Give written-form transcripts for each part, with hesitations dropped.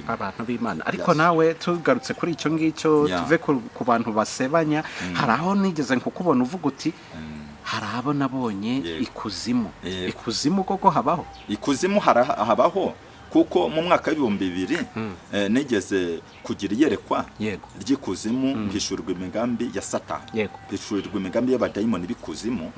abantu b'Imana ariko nawe tugarutse kuri icyo ngicyo tuve ku bantu basebanya hari aho nigeze nkukubona uvuga uti hari abo nabonye ikuzimu koko habaho ikuzimu habaho kuko mu mwaka w'ibihumbi 2000 nigeze kugira iyerekwa ry'ikuzimu mpishurwa imigambi ya Satani mpishurwa imigambi y'abadayimoni b'ikuzimu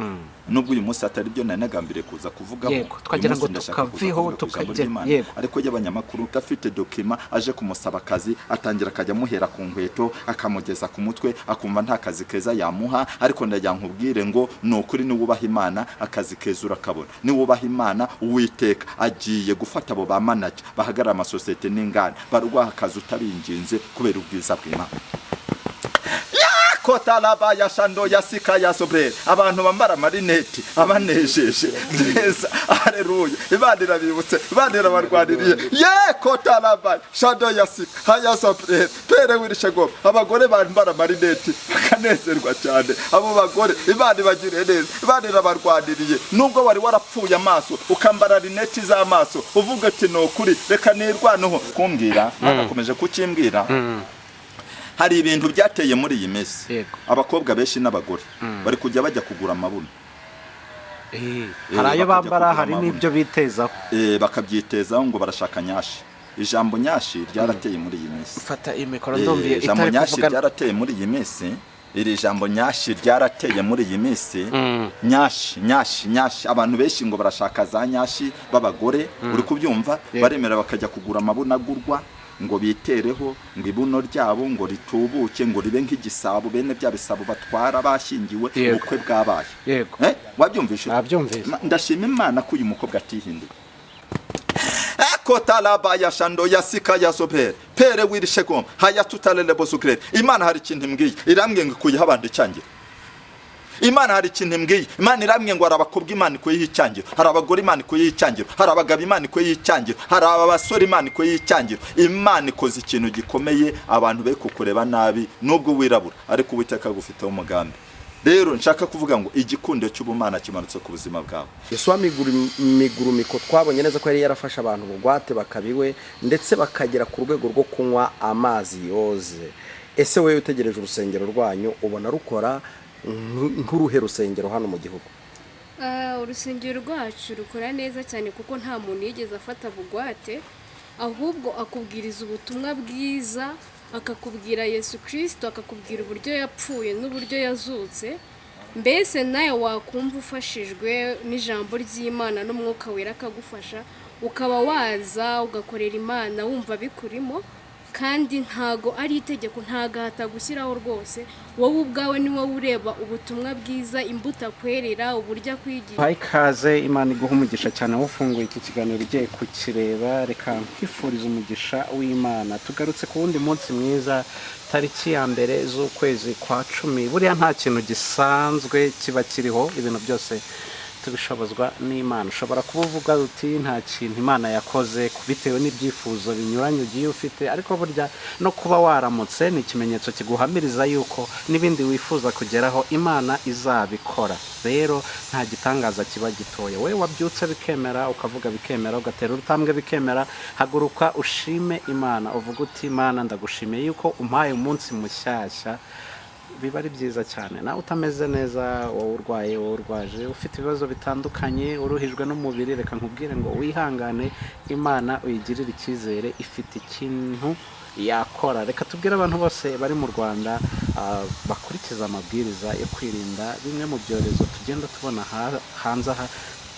nubwo uyu munsi atari byo nanagambire kuza kuvugaho twagira ngo tukaviho tukajya ariko y'abanyamakuru gafite dokima aje kumusaba akazi atangira akajya muhera ku nkweto akamugeza ku mutwe akumva nta kazi keza yamuha ariko ndajya nkubwire ngo no kuri ni wubaha Imana akazi keza urakabona ni wubaha Imana Uwiteka agiye gufata abo bamana bahagarara amasosiyete n'ingane barwaha akazi utabinginze kubera ubwiza bw'Imana kotalaba ya shando ya sika ya sobre abantu bambara marineti abanejeje neza haleluya Imana irabibutse Imana irabarwaniriye kotalaba shando ya sika ya sobre pere wirishego abagore bambara marineti bakanezerwa cyane abo bagore Imana ibagire neza Imana irabarwaniriye nubwo wari warapfuye amaso ukambara rineti z'amaso uvuga ati no kuri reka nirwanaho kumbwira bagakomeje kukimbwira hari ibintu byateye muri iyi mesi abakobwa benshi n'abagore bari kujya bajya kugura amabuno hari ayo bambara hari n'ibyo bitezaho bakabyitezaho ngo barashaka nyashi ijambo nyashi ryarateye muri iyi mesi fata imikoro ndumviye ijambo nyashi ryarateye muri iyi mesi iri jambo nyashi ryarateye muri iyi mesi nyashi abantu benshi ngo barashaka za nyashi b'abagore uri kubyumva baremera bakajya kugura amabuno agurwa ngo bitereho ngo ibuno ryabo ngo ritubuke ngo ribe nk'igisabo bene bya bisabo batwara bashingiwe ubukwe bwabaye wabyumvishe ndashima Imana ko uyu mukobwa atihinduye kotalaba ya shando ya sika ya soper pere wirishegom haya tutalele bosukre Imana hari ikintu imbwiye irambwiye ngo kuyiha abandi cyangira Imana hari ikintu imbwiye Imana iramwe ngo arabakobwa Imana iko yicyangiro hari abagore Imana iko yicyangiro hari abagabo Imana iko yicyangiro hari abasore Imana iko yicyangiro Imana ikoze ikintu gikomeye abantu be kukureba nabi nubwo wirabura ariko Uwiteka gufite umugambi rero nshaka kuvuga ngo igikundo cy'ubumana kimanutse ku buzima bwawe Yesu migurumiko twabonye neza ko yari yarafasha abantu bugwate bakabiwe ndetse bakagera ku rwego rwo kunywa amazi yoze ese wewe utegereje urusengero rwanyu ubona rukora nk'uruhe rusengero hano mu gihugu urusengero rwacu rukora neza cyane kuko nta muntu yigeze afata bugwate ahubwo akubwiriza ubutumwa bwiza akakubwira Yesu Kristo akakubwira uburyo yapfuye n'uburyo yazutse mbese nawe wakumva ufashijwe n'ijambo ry'Imana n'umwuka wera akagufasha ukaba waza ugakorera Imana wumva bikurimo kandi ntago ari itegeko ntagahata gushyiraho rwose wowe ubwawe ni wowe ureba ubutumwa bwiza imbuto akwerera uburyo kwigira ikaze Imana iguha umugisha cyane ufunguye iki kiganiro ugiye kukireba reka kwifuriza umugisha w'Imana tugarutse ku wundi munsi mwiza tariki ya mbere z'ukwezi kwa 10 buriya nta kintu gisanzwe kiba kiriho ibintu byose tubishobozwa n'Imana ushobora kuba uvuga uti nta kintu Imana yakoze bitewe n'ibyifuzo binyuranye ugiye ufite ariko burya no kuba waramutse ni ikimenyetso kiguhamiriza yuko n'ibindi wifuza kugeraho Imana izabikora rero nta gitangaza kiba gitoye we wabyutse bikemera ukavuga bikemera ugatera urutambwe bikemera haguruka ushime Imana uvuga uti Imana ndagushimiye yuko umpaye umunsi mushyashya biba ari byiza cyane na utameze neza wowe urwaye wowe urwaje ufite ibibazo bitandukanye uruhijwe n'umubiri reka nkubwire ngo wihangane Imana uyigirire icyizere ifite ikintu yakora reka tubwire abantu bose bari mu Rwanda bakurikiza amabwiriza yo kwirinda bimwe mu byorezo tugenda tubona hanze aha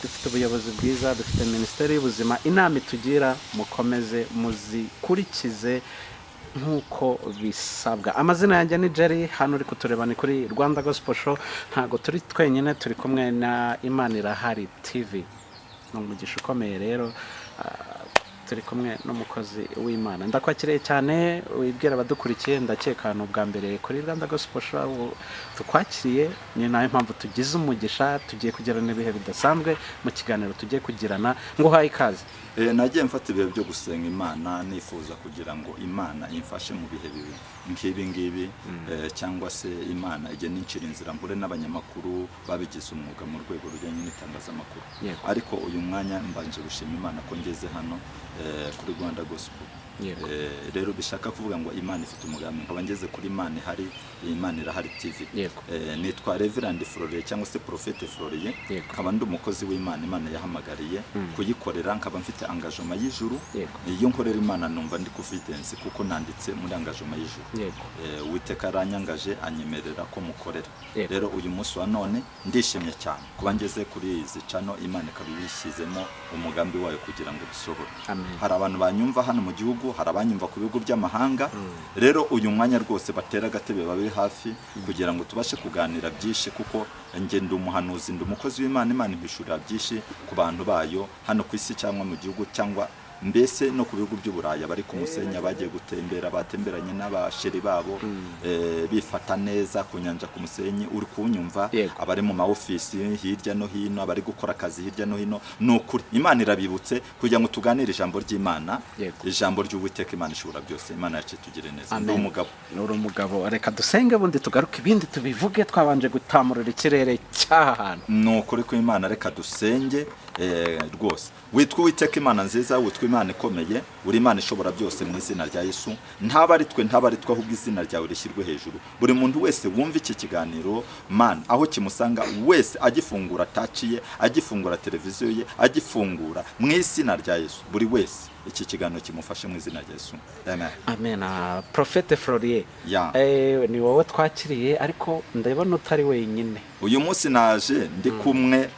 dufite ubuyobozi bwiza dufite Minisiteri y'Ubuzima inama itugira mukomeze muzikurikize nkuko bisabwa amazina yanjye ni Jerry hano uri kutureba ni kuri Rwanda Gospel Show ntago turi twenyine turi kumwe na Imana Irahari TV n'umugisha ukomeye rero turi kumwe n'umukozi w'Imana ndakwakiriye cyane wibwira abadukurikiye ndakeka bwa mbere kuri Rwanda Gospel Show tukwakiriye ni nayo mpamvu tugize umugisha tugiye kugirana ibihe bidasanzwe mu kiganiro tugiye kugirana ngo haye ikaze nagiye mfata ibihe byo gusenga Imana nifuza kugira ngo Imana imfashe mu bihe bibi ngibi cyangwa se Imana igene incira inzira mbure n'abanyamakuru babigize umwuga mu rwego rujyanye n'itangazamakuru ariko uyu mwanya mbanje gushima Imana ko ngeze hano kuri Rwanda Gospel Yego. Rero bishaka kuvuga ngo Imana ifite umugambi, nkaba ngeze kuri Imana ihari, Imana irahari TV. Yego. Nitwa Reverend Florier cyangwa se Prophète Florier, Yego. nkaba ndi umukozi w'Imana, Imana yahamagariye kuyikorera, nkaba mfite engagement y'ijuru. Yego. Iyo nkorera Imana numva ndi confidence kuko nanditse muri engagement y'ijuru. Yego. Uwiteka aranyangaje anyemerera ko mukorera. Yego. Rero uyu munsi wa none ndishimye cyane kuba ngeze kuri izi cano, Imana ikaba ibishyizemo umugambi wayo kugira ngo bisohore. Amen. Hari abantu banyumva hano mu gihugu, hari abanyumva ku bihugu by'amahanga. Rero uyu mwanya rwose batera agatebe babe hafi kugira ngo tubashe kuganira byinshi, kuko njye ndi umuhanuzi, ndi umukozi w'Imana. Imana ibishurira byinshi ku bantu bayo hano ku isi cyangwa mu gihugu cyangwa mbese no ku bihugu by'Uburaya bari ku Musenyi, bagiye gutembera, batemberanye n'abasheri babo, bifata neza ku nyanja ku Musenyi, uri kunyumva. Yego. Abari mu maofisi hirya no hino, abari gukora akazi hirya no hino, nukuri Imana irabibutse kugira ngo tuganire ijambo ry'Imana. Yego. Ijambo ry'Uwiteka, Imana ishobora byose. Imana yacu tugire neza. Amen. Ndi umugabo. Nuri umugabo, reka dusenge bundi tugaruke ibindi tubivuge, twabanje gutamurira ikirere cy'aha hantu. Nukuri ko Imana, reka dusenge rwose. Witwa Uwiteka Imana nziza, witwa Imana ikomeye, uri Imana ishobora byose mu izina rya Yesu. Ntaba ari twe, ahubwo izina ryawe rishyirwe hejuru. Buri muntu wese wumva iki kiganiro Mana, aho kimusanga wese, agifungura taciye, agifungura televiziyo ye, agifungura mu izina rya Yesu, buri wese iki kiganiro kimufashe mu izina rya Yesu. Amen. Amen. Prophète Florier, ni wowe twakiriye, ariko ndabona utari wenyine. Uyu munsi naje ndi kumwe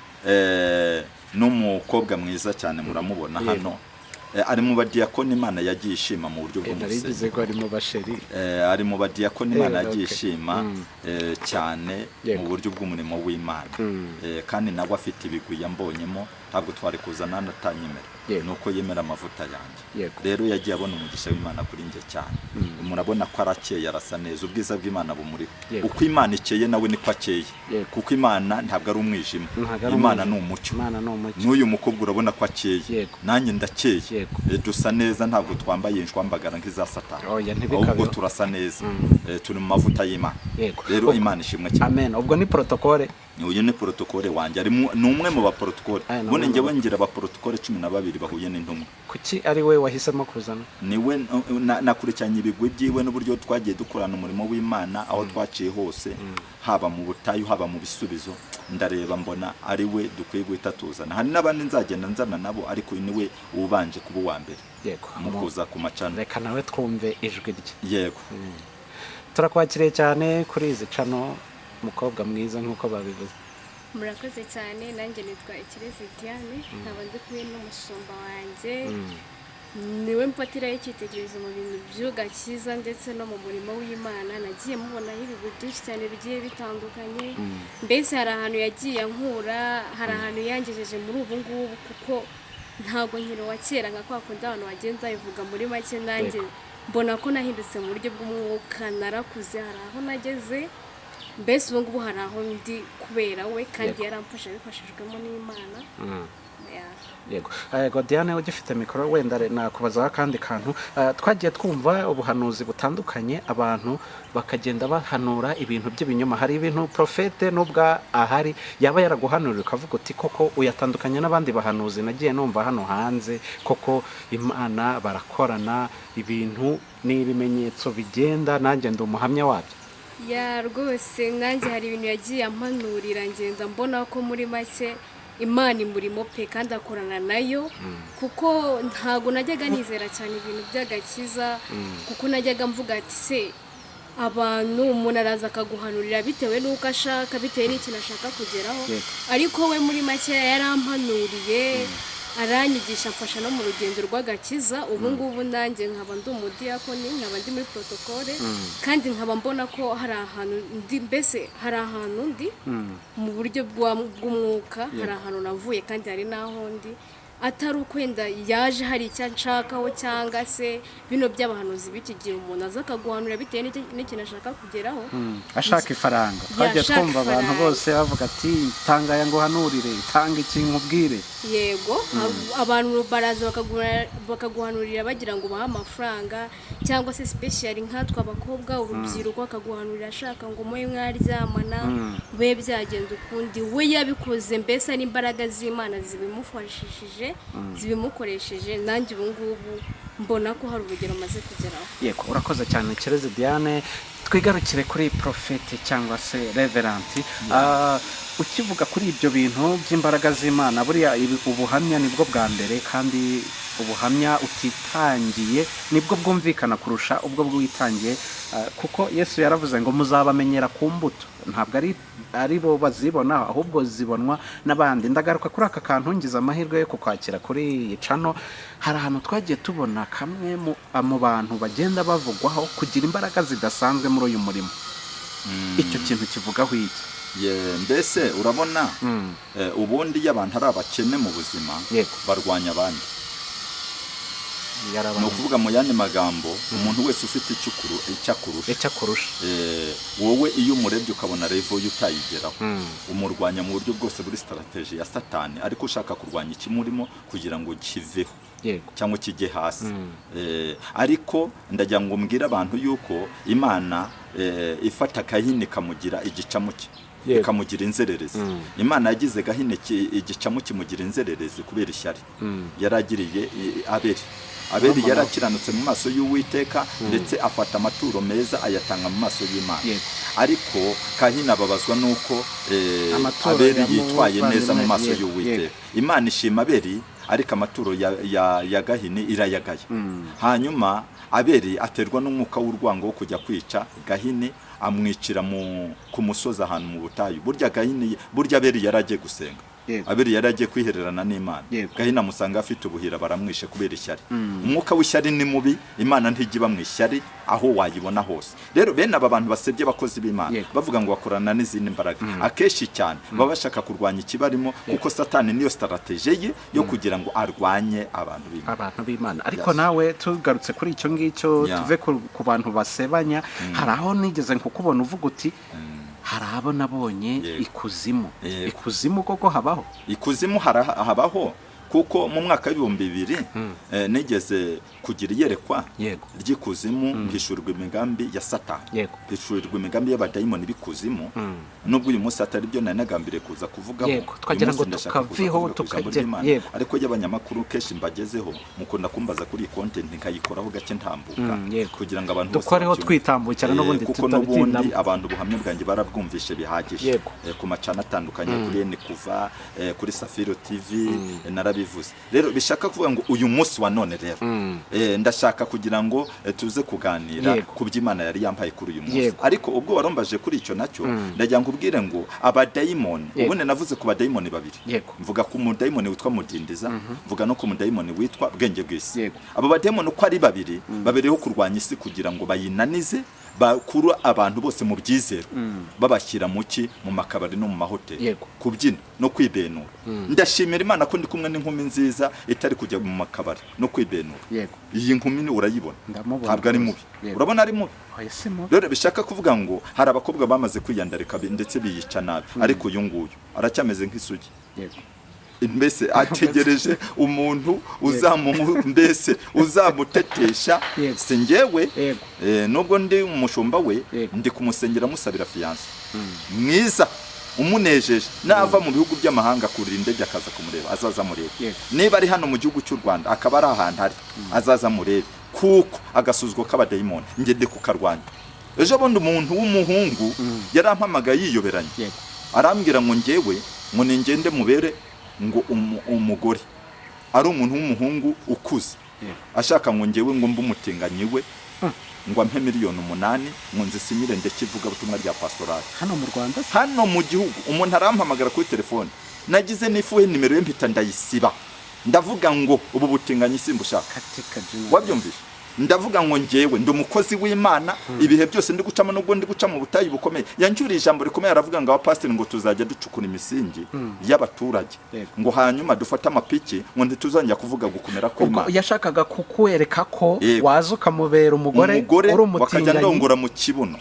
n'umukobwa mwiza cyane, muramubona hano. Ari mu badiyakoni Imana yagiye ishima mu buryo bw'umusenyi. Ko ari mu basheri. Ari mu badiyakoni Imana yagiye ishima cyane mu buryo bw'umurimo w'Imana. Kandi nawe afite ibigwi yambonyemo, ntabwo twari kuzana natanyemera. Nuko yemera amavuta yanjye. Rero yagiye abona umugisha w'Imana kuri njye cyane. Murabona ko arakeye, arasa neza, ubwiza bw'Imana bumuriho. Uko Imana ikeye nawe niko akeye, kuko Imana ntabwo ari umwijima, Imana ni umucyo. N'uyu mukobwa urabona ko akeye, nanjye ndakeye. Dusa neza, ntabwo twambaye inshwambagara nk'iza Satani, ahubwo turasa neza, turi mu mavuta y'Imana. Rero Imana ishimwe cyane. Amen. Ubwo ni protokole. Uyu ni protokole wanjye, ni umwe mu baprotokole. Bone njyewe ngira abaprotokole 12 bahuye n'intumwa. Kuki ari we wahisemo kuzana? Niwe nakurikiranye ibigwi byiwe n'uburyo twagiye dukorana umurimo w'Imana aho twaciye hose, haba mu butayu, haba mu bisubizo. Ndareba mbona ari we dukwiye guhita tuzana. Hari n'abandi nzagenda nzana nabo, ariko niwe ubanje kuba uwa mbere. Yego. Mukuza ku macana. Reka nawe twumve ijwi rye. Yego. Turakwakiriye cyane kuri izi cano, umukobwa mwiza nk'uko babivuze. Murakoze cyane. Nanjye nitwa Ikirezi Diane, nkaba ndi kumwe n'umushumba wanjye, niwe mfatiraho icyitegererezo mu bintu by'ugakiza ndetse no mu murimo w'Imana. Nagiye mubonaho ibigwi byinshi cyane bigiye bitandukanye. Mbese hari ahantu yagiye ankura, hari ahantu yangejeje muri ubu ngubu, kuko ntabwo nkiri wa kera nka kwa kundi abantu bagenda babivuga. Muri make nanjye mbona ko nahindutse mu buryo bw'umwuka, narakuze, hari aho nageze. Mbese ubu ngubu hari aho ndi kubera we, kandi yaramfasha abifashijwemo n'Imana. Yego. Diane, ugifite mikoro, wenda nakubazaho akandi kantu. Twagiye twumva ubuhanuzi butandukanye, abantu bakagenda bahanura ibintu by'ibinyoma. Hari ibintu Prophète nubwo ahari yaba yaraguhanurira ukavuga uti koko uyatandukanye n'abandi bahanuzi nagiye numva hano hanze, koko Imana barakorana, ibintu n'ibimenyetso bigenda, nanjye ndi umuhamya wabyo. Rwose nanjye hari ibintu yagiye ampanurira, ngenda mbona ko muri make Imana imurimo pe kandi akorana nayo, kuko ntago najyaga nizera cyane ibintu by'agakiza, kuko najyaga mvuga ati se abantu umuntu araza akaguhanurira bitewe n'uko ashaka, bitewe n'ikintu ashaka kugeraho. Ariko we muri make yarampanuriye, aranyigisha, amfasha no mu rugendo rw'agakiza. Ubu ngubu nanjye nkaba ndi umudiyakoni, nkaba ndi muri protokole, kandi nkaba mbona ko hari ahantu ndi, mbese hari ahantu ndi mu buryo bw'umwuka, hari ahantu navuye kandi hari n'aho ndi, atari ukwenda yaje hari icyo nshakaho, cyangwa se bino by'abahanuzi b'iki gihe umuntu aza akaguhanurira bitewe n'ikintu ashaka kugeraho, ashaka ifaranga. Twagiye twumva abantu bose bavuga ati tanga ya nguhanurire, tanga iki nkubwire. Yego. Abantu baraza bakaguhanurira bagira ngo bahe amafaranga, cyangwa se special nkatwe abakobwa, urubyiruko, akaguhanurira ashaka ngo mwe mwaryamana, we byagenda ukundi. We yabikoze mbese n'imbaraga z'Imana zibimufashishije, zibimukoresheje nanjye ubu ngubu mbona ko hari urugero maze kugeraho. yego urakoze cyane Kirezi Diane. Twigarukire kuri profete cyangwa se reveranti. Ukivuga kuri ibyo bintu by'imbaraga z'Imana, buriya ubuhamya nibwo bwa mbere, kandi ubuhamya utitangiye nibwo bwumvikana kurusha ubwo bwitangiye, kuko Yesu yaravuze ngo muzabamenyera ku mbuto. Ntabwo ari bo bazibona, ahubwo zibonwa n'abandi. Ndagaruka kuri aka kantu, ngize amahirwe yo kukwakira kuri iyi cano. Hari ahantu twagiye tubona kamwe mu bantu bagenda bavugwaho kugira imbaraga zidasanzwe muri uyu murimo. Icyo kintu kivugaho iki? Mbese urabona ubundi iyo abantu ari abakene mu buzima barwanya abandi. Ni ukuvuga mu yandi magambo, umuntu wese ufite icyo akurusha, wowe iyo umurebye ukabona revo y'utayigeraho, umurwanya mu buryo bwose buri strategy ya Satani, ariko ushaka kurwanya ikimurimo kugira ngo kiveho cyangwa kijye hasi. Ariko ndagira ngo mbwire abantu yuko Imana ifata Kahini kamugira igicamuke, ikamugira inzererezi. Imana yagize Gahini igicamuke kimugira inzererezi kubera ishyari yaragiriye Abeli yarakiranutse mu maso y'Uwiteka, ndetse afata amaturo meza ayatanga mu maso y'Imana. Ariko Kahini ababazwa nuko Abeli yitwaye neza mu maso y'Uwiteka. Imana ishima Abeli, ariko amaturo ya Gahini irayagaya. Hanyuma Abeli aterwa n'umwuka w'urwango wo kujya kwica Gahini, amwicira ku musozi ahantu mu butayu. Burya Abeli yaragiye gusenga, Abeli yaragiye kwihererana n'Imana. Gahini amusanga afite ubuhira, baramwishe kubera ishyari. Umwuka w'ishyari ni mubi, Imana ntigiba mu ishyari aho wayibona hose. Rero bene aba bantu basebye abakozi b'Imana bavuga ngo bakorana n'izindi mbaraga, akenshi cyane baba bashaka kurwanya ikibarimo, kuko Satani niyo strategy ye yo kugira ngo arwanye abantu b'Imana. Ariko nawe tugarutse kuri icyo ngicyo, tuve ku bantu basebanya. Hari aho nigeze nkukubona uvuga uti hari abo nabonye ikuzimu koko habaho. Ikuzimu habaho, kuko mu mwaka w'ibihumbi 2000 nigeze kugira iyerekwa ry'ikuzimu, mpishurirwa imigambi ya Satani, mpishurirwa imigambi y'abadayimoni b'ikuzimu. Nubwo uyu munsi atari byo nari nagambiriye kuza kuvugaho, twagira ngo tukaviho tukagera, ariko y'abanyamakuru kenshi mbagezeho mukunda kumbaza kuri content nkayikoraho gake ntambuka, kugira ngo abantu dukoreho twitambukira n'ubundi kuko n'ubundi abantu buhamya bwanjye barabwumvishe bihagije ku macana atandukanye, kuri N kuva kuri Safiro TV narabivuze. Rero bishaka kuvuga ngo uyu munsi wa none rero ndashaka kugira ngo tuze kuganira ku by'Imana yari yampaye kuri uyu munsi. Ariko ubwo warombaje kuri icyo nacyo, ndagira ngo ubwire ngo abadayimoni, ubundi navuze ku badayimoni babiri. Mvuga ku mudayimoni witwa Mudindiza, mvuga no ku mudayimoni witwa Bwenge bw'isi. Abo badayimoni uko ari babiriho kurwanya isi kugira ngo bayinanize, bakuru abantu bose mu byizero, babashyira mu makabari no mu mahoteli, kubyina no kwibenura. Ndashimira Imana ko ndi kumwe n'inkumi nziza itari kujya mu makabari no kwibenura. Iyi nkumi ni urayibona, ntabwo ari mubi. Urabona ari mubi? Rero bishaka kuvuga ngo hari abakobwa bamaze kwiyandarika ndetse biyica nabi, ariko uyu nguyu aracyameze nk'isugi. Mbese ategereje umuntu uzamutetesha. Si njyewe, nubwo ndi umushumba we, ndi kumusengera musabira fiyanse mwiza umunejeje. Nava mu bihugu by'amahanga kurira indege akaza kumureba, azaza murebe. Niba ari hano mu gihugu cy'u Rwanda akaba ari ahantu hari, azaza murebe, kuko agasuzuguro k'abadayimoni ngende kukarwanya. Ejo bundi umuntu w'umuhungu yarampamagaye yiyoberanye, arambwira ngo njyewe ngo ningende mubere ngo umugore. Ari umuntu w'umuhungu ukuze, ashaka ngo njyewe ngo mbumutinganye we, ngo ampe miliyoni 8 ngo nzisinyire ndekivuga butumwa rya pastorale hano mu Rwanda, hano mu gihugu. Umuntu arampamagara kuri telefone, nagize nifuhe nimero ye mpita ndayisiba. Ndavuga ngo ubu butinganye simbushaka. Wabyumvise? Ndavuga ngo njyewe ndi umukozi w'Imana, ibihe byose ndi gucamo n'ubwo ndi guca mu butayu bukomeye. Yancyuriye ijambo rikomeye, aravuga ngo abapasiteri ngo tuzajya ducukura imisingi y'abaturage, ngo hanyuma dufate amapiki ngo ntituzongera kuvuga gukomera kw'Imana. Yashakaga kukwereka ko waza ukamubera umugore uri umutinganyi, bakajya ndongora mu kibuno.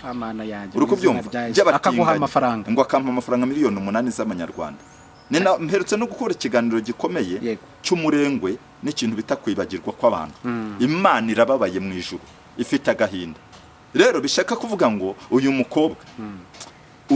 Uri kubyumva? Akaguha amafaranga, ngo akampa amafaranga miliyoni 8 z'amanyarwanda. Nina mperutse no gukora ikiganiro gikomeye cy'umurengwe n'ikintu bitakwibagirwa kw'abantu. Imana irababaye mu ijuru, ifite agahinda. Rero bishaka kuvuga ngo uyu mukobwa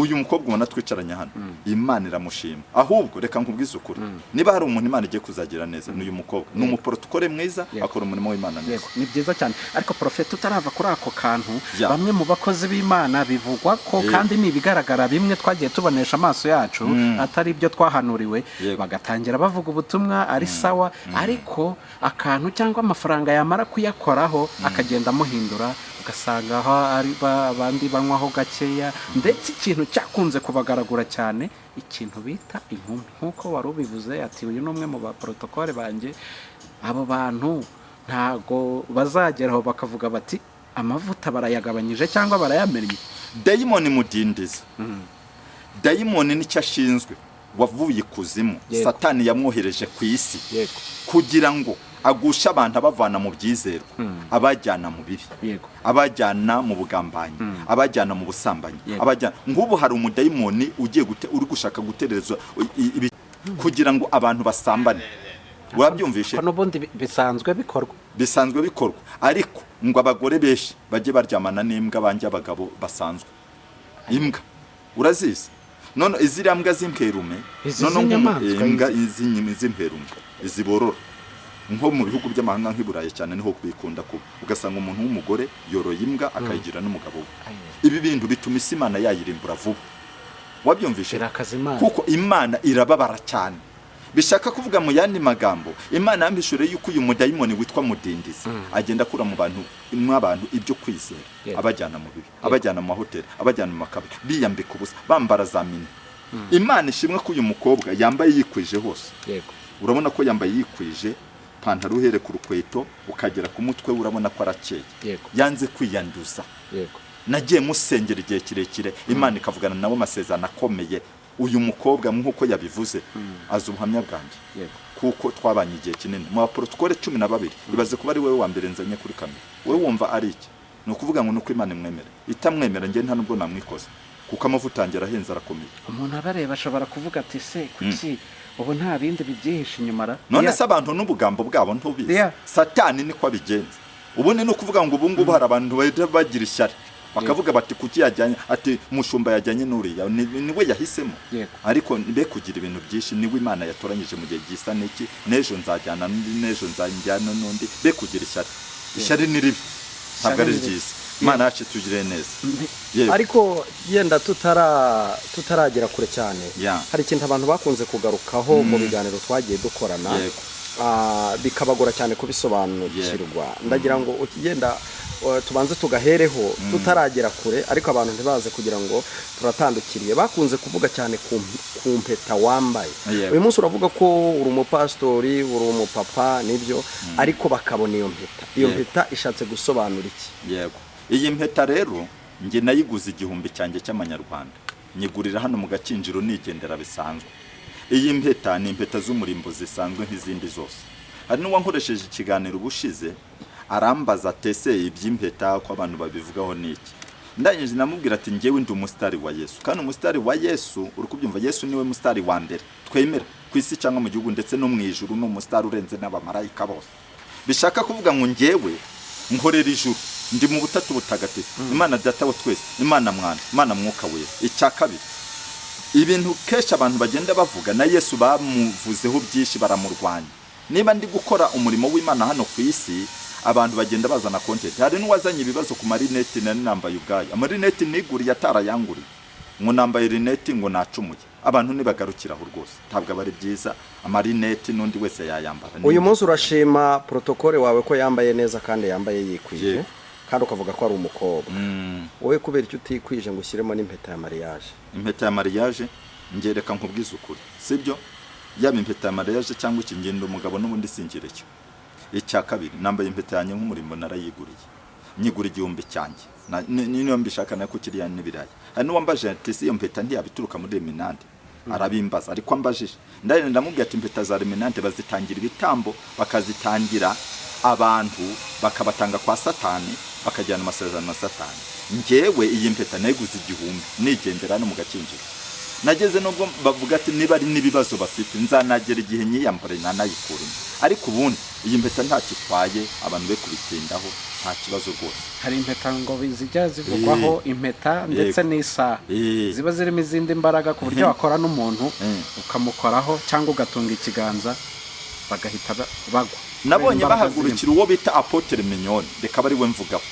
uyu mukobwa ubona twicaranye hano Imana iramushima. Ahubwo reka nkubwize ukuri, niba hari umuntu Imana igiye kuzagira neza n'uyu mukobwa, ni umuporotokole mwiza, akora umurimo w'Imana neza. Ni byiza cyane. Ariko Prophet, utarava kuri ako kantu, bamwe mu bakozi b'Imana bivugwa ko kandi ni ibigaragara bimwe twagiye tubonesha amaso yacu atari ibyo twahanuriwe, bagatangira bavuga ubutumwa ari sawa, ariko akantu cyangwa amafaranga yamara kuyakoraho akagenda amuhindura, ugasanga aho ari abandi banywaho gakeya, ndetse ikintu cyakunze kubagaragura cyane, ikintu bita inkumi. Nk'uko wari ubivuze ati uyu ni umwe mu baporotokole banjye, abo bantu ntago bazageraho bakavuga bati amavuta barayagabanyije cyangwa barayamennye. Dayimoni mudindiza, dayimoni nicyo ashinzwe, wavuye ikuzimu, Satani yamwohereje ku isi kugira ngo agusha abantu abavana mu byizerwa, abajyana mu bibi, abajyana mu bugambanyi, abajyana mu busambanyi, abajyana. Ngubu hari umudayimoni ugiye uri gushaka gutererezwa kugira ngo abantu basambane. Urabyumvishe? N'ubundi bisanzwe bikorwa, ariko ngo abagore benshi bajye baryamana n'imbwa banje abagabo basanzwe. Imbwa urazizi? None iziriya mbwa z'imperume, imbwa z'imperume iziborora nko mu bihugu by'amahanga nk'Iburayi cyane niho kubikunda kuba, ugasanga umuntu w'umugore yoroye imbwa akayigira n'umugabo we. Ibi bintu bituma isi Imana yayirimbura vuba. Wabyumvishe? Kuko Imana irababara cyane. Bishaka kuvuga mu yandi magambo, Imana yambishuriye yuko uyu mudayimoni witwa mudindizi agenda akura mu bantu ibyo kwizera, abajyana mu bibi, abajyana mu mahoteli, abajyana mu makabari, biyambika ubusa, bambara za mini. Imana ishimwe ko uyu mukobwa yambaye yikwije hose. Urabona ko yambaye yikwije, pantaro uhere ku rukweto ukagera ku mutwe, urabona ko arakeye, yanze kwiyanduza. Nagiye musengera igihe kirekire, Imana ikavugana nabo amasezerano akomeye. Uyu mukobwa nk'uko yabivuze azi ubuhamya bwanjye, kuko twabanye igihe kinini mu baporotokole 12. Ibaze kuba ari wowe wa mbere nzanye kuri kamera, wowe wumva ari iki? Ni ukuvuga ngo nuko Imana imwemera, itamwemera njye nta nubwo namwikoze, kuko amavuta yanjye arahenze arakomeye. Umuntu abareba ashobora kuvuga ati se kuki ubu nta bindi bibyihishe inyuma? None se abantu n'ubugambo bwabo ntubizi? Satani niko abigenza. Ubundi ni ukuvuga ngo ubu ngubu hari abantu bagira ishyari, bakavuga bati kuki yajyanye, ati mushumba yajyanye n'uriya niwe yahisemo. Ariko be kugira ibintu byinshi, niwe Imana yatoranyije mu gihe gisa n'iki, n'ejo nzajyana n'undi, n'ejo nzajyana n'undi. Be kugira ishyari, ishyari ni ribi, ntabwo ari ryiza. Imana yacu tugire neza. Ariko yenda tutaragera kure cyane, hari ikintu abantu bakunze kugarukaho mu biganiro twagiye dukorana, bikabagora cyane kubisobanukirwa. Ndagira ngo yenda tubanze tugahereho tutaragera kure, ariko abantu ntibaze kugira ngo turatandukiriye. Bakunze kuvuga cyane ku mpeta wambaye. Uyu munsi uravuga ko uri umupastori, uri umupapa, nibyo, ariko bakabona iyo mpeta. Iyo mpeta ishatse gusobanura iki? Yego, iyi mpeta rero nge nayiguze 1000 cyanjye cy'amanyarwanda, nyigurira hano mu Gakinjiro nigendera bisanzwe. Iyi mpeta ni impeta z'umurimbo zisanzwe nk'izindi zose. Hari n'uwankoresheje ikiganiro ubushize arambaza tese iby'impeta ko abantu babivugaho niki. Ndangije namubwira ati ngewe ndi umusitari wa Yesu, kandi umusitari wa Yesu uri kubyumva, Yesu niwe musitari wa mbere twemera ku isi cyangwa mu gihugu ndetse no mu ijuru, no umusitari urenze n'abamarayika bose. Bishaka kuvuga ngo ngewe nkorera ijuru, ndi mu butatu butagatifu, Imana Data wa twese, Imana Mwana, Imana Mwuka Wera. Icya kabiri, ibintu kesha abantu bagenda bavuga na Yesu bamuvuzeho byinshi, baramurwanya. Niba ndi gukora umurimo w'Imana hano ku isi, abantu bagenda bazana content. Hari n'uwazanye ibibazo ku marineti na nambaye ubwayo, amarineti niguriye atarayanguriye, ngo nambaye rineti ngo nacumuye. Abantu nibagarukiraho rwose, ntabwo abari byiza. Amarineti n'undi wese yayambara. Uyu munsi urashima protokole wawe ko yambaye neza kandi yambaye yikwije, kandi ukavuga ko ari umukobwa. Wowe kubera icyo utikwije ngo ushyiremo n'impeta ya mariage? Impeta ya mariage ngereka nkubwiza ukuri, sibyo? Yaba impeta ya mariage cyangwa ikingendo umugabo n'ubundi singireke. Icya kabiri, nambaye impeta yanjye nk'umurimo narayiguriye, nyigura 1000 cyanjye, niyo mbishaka na kukiriya n'ibirayi. Hari n'uwambaje ati iyo mpeta ntiyabituruka muri Reminante, arabimbaza, ariko ambajije ndamubwira ati impeta za Reminante bazitangira ibitambo, bakazitangira abantu bakabatanga kwa Satani, bakajyana amasezerano na Satani. Ngewe iyi mpeta nayiguze 1000 nigendera no mu Gakinjiro. nageze nubwo bavuga ati niba ari n'ibibazo bafite nzanagera igihe nyiyambure nanayikuremo, ariko ubundi iyi mpeta nta kitwaye, abantu be kubitindaho nta kibazo rwose. hari impeta ngo zijya zivugwaho impeta ndetse n'isaha ziba zirimo izindi mbaraga ku buryo wakora n'umuntu ukamukoraho cyangwa ugatunga ikiganza bagahita bagwa. Nabonye bahagurukira uwo bita Apotre Mignone, reka bari we mvugaho.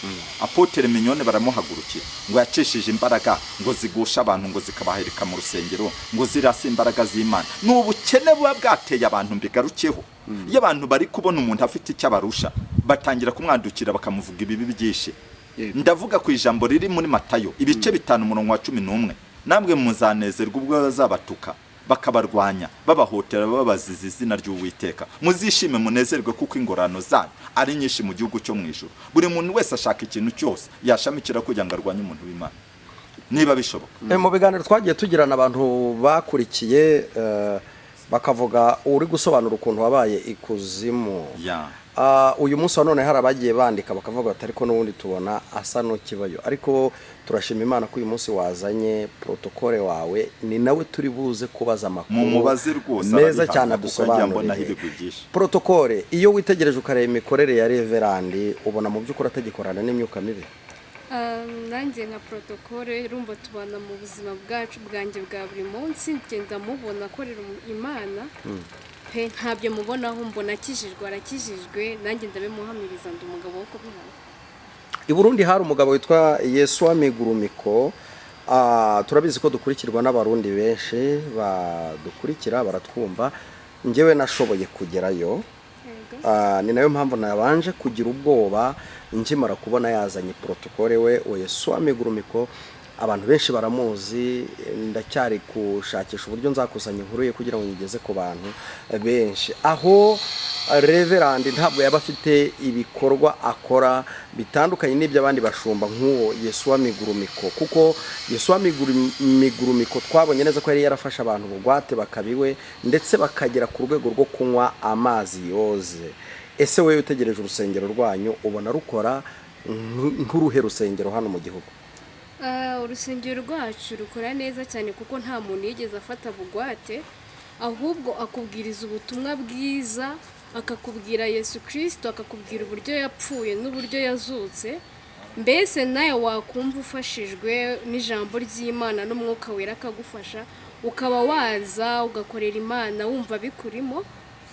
Apotre Mignone baramuhagurukira ngo yacishije imbaraga ngo zigusha abantu ngo zikabahirika mu rusengero ngo zirase imbaraga z'Imana. N'ubukene buba bwateye abantu mbigarukeho. Iyo abantu bari kubona umuntu afite icyo abarusha batangira kumwandukira bakamuvuga ibibi byinshi. Ndavuga ku ijambo riri muri Matayo ibice 5:11, namwe muzanezerwa ubwo bazabatuka bakabarwanya babahotera babaziza izina ry'Uwiteka, muzishime munezerwe kuko ingorano zanyu ari nyinshi mu gihugu cyo mu ijuru. Buri muntu wese ashaka ikintu cyose yashamikira kugira ngo arwanye umuntu w'Imana niba bishoboka. Mu biganiro twagiye tugirana abantu bakurikiye bakavuga uri gusobanura ukuntu wabaye ikuzimu. Uyu munsi wa none hari abagiye bandika bakavuga ati ariko n'ubundi tubona asa n'ukibayo, ariko turashima Imana ko uyu munsi wazanye protokole wawe, ni nawe turi buze kubaza amakuru meza cyane adusobanurire. Protokole iyo witegereje ukareba imikorere ya Reverandi ubona mu by'ukuri atagikorana n'imyuka mibi. Nanjye nka protokole rumva tubana mu buzima bwacu bwanjye bwa buri munsi, ngenda mubona akorera Imana ntabyo mubonaho, mbona akijijwe arakijijwe, nanjye ndabimuhamiriza ndi umugabo wo kubihana. I Burundi hari umugabo witwa Yesu Migurumiko, turabizi ko dukurikirwa n'abarundi benshi badukurikira baratwumva, njyewe nashoboye kugerayo, ni nayo mpamvu nabanje kugira ubwoba nkimara kubona yazanye protokole we Yesu Migurumiko. Abantu benshi baramuzi, ndacyari kushakisha uburyo nzakusanya inkuru ye kugira ngo ngeze ku bantu benshi. Aho Reverandi ntabwo yaba afite ibikorwa akora bitandukanye n'ibyo abandi bashumba nk'uwo Yesu Migurumiko, kuko Yesu Migurumiko twabonye neza ko yari yarafasha abantu bugwate bakabiwe ndetse bakagera ku rwego rwo kunywa amazi yoze. Ese wewe utegereje urusengero rwanyu ubona rukora nk'uruhe rusengero hano mu gihugu? Urusengero rwacu rukora neza cyane kuko nta muntu yigeze afata bugwate, ahubwo akubwiriza ubutumwa bwiza, akakubwira Yesu Kristo, akakubwira uburyo yapfuye n'uburyo yazutse. Mbese nawe wakumva ufashijwe n'ijambo ry'Imana n'umwuka wera akagufasha, ukaba waza ugakorera Imana wumva bikurimo,